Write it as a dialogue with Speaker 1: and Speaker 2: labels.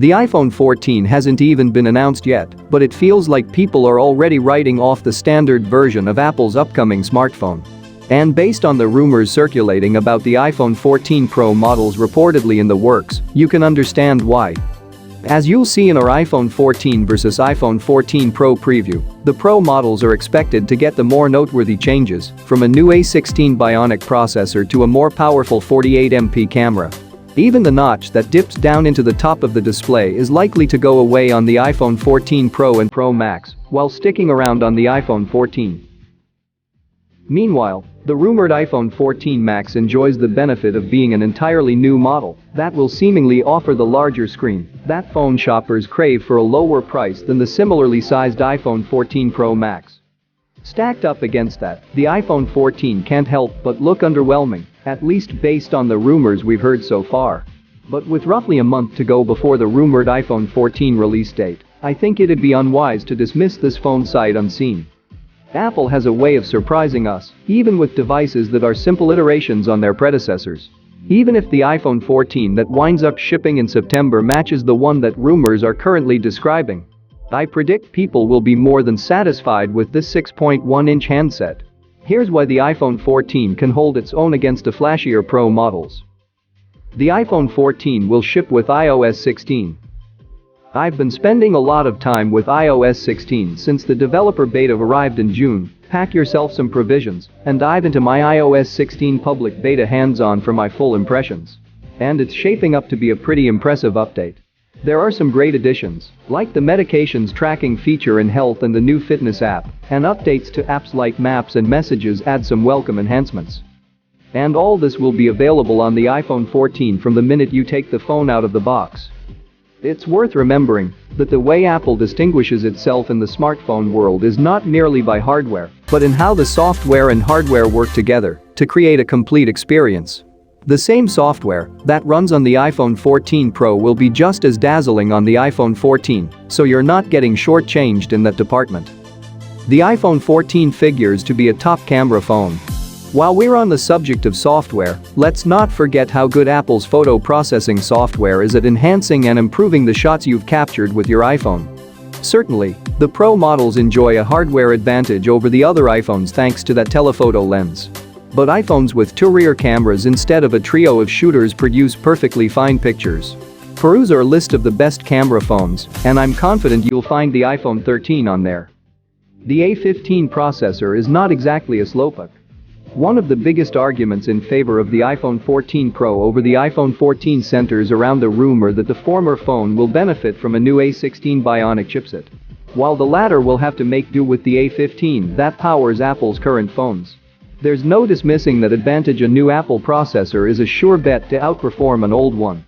Speaker 1: The iPhone 14 hasn't even been announced yet, but it feels like people are already writing off the standard version of Apple's upcoming smartphone. And based on the rumors circulating about the iPhone 14 Pro models reportedly in the works, you can understand why. As you'll see in our iPhone 14 versus iPhone 14 Pro preview, the Pro models are expected to get the more noteworthy changes, from a new A16 Bionic processor to a more powerful 48MP camera. Even the notch that dips down into the top of the display is likely to go away on the iPhone 14 Pro and Pro Max, while sticking around on the iPhone 14. Meanwhile, the rumored iPhone 14 Max enjoys the benefit of being an entirely new model that will seemingly offer the larger screen that phone shoppers crave for a lower price than the similarly sized iPhone 14 Pro Max. Stacked up against that, the iPhone 14 can't help but look underwhelming, at least based on the rumors we've heard so far. But with roughly a month to go before the rumored iPhone 14 release date, I think it'd be unwise to dismiss this phone sight unseen. Apple has a way of surprising us, even with devices that are simple iterations on their predecessors. Even if the iPhone 14 that winds up shipping in September matches the one that rumors are currently describing, I predict people will be more than satisfied with this 6.1-inch handset. Here's why the iPhone 14 can hold its own against the flashier Pro models. The iPhone 14 will ship with iOS 16. I've been spending a lot of time with iOS 16 since the developer beta arrived in June. Pack yourself some provisions and dive into my iOS 16 public beta hands-on for my full impressions. And it's shaping up to be a pretty impressive update. There are some great additions, like the medications tracking feature in Health and the new fitness app, and updates to apps like Maps and Messages add some welcome enhancements. And all this will be available on the iPhone 14 from the minute you take the phone out of the box. It's worth remembering that the way Apple distinguishes itself in the smartphone world is not merely by hardware, but in how the software and hardware work together to create a complete experience. The same software that runs on the iPhone 14 Pro will be just as dazzling on the iPhone 14, so you're not getting shortchanged in that department. The iPhone 14 figures to be a top camera phone. While we're on the subject of software, let's not forget how good Apple's photo processing software is at enhancing and improving the shots you've captured with your iPhone. Certainly, the Pro models enjoy a hardware advantage over the other iPhones thanks to that telephoto lens. But iPhones with two rear cameras instead of a trio of shooters produce perfectly fine pictures. Peruse our list of the best camera phones, and I'm confident you'll find the iPhone 13 on there. The A15 processor is not exactly a slowpoke. One of the biggest arguments in favor of the iPhone 14 Pro over the iPhone 14 centers around the rumor that the former phone will benefit from a new A16 Bionic chipset, while the latter will have to make do with the A15 that powers Apple's current phones. There's no dismissing that advantage a new Apple processor is a sure bet to outperform an old one.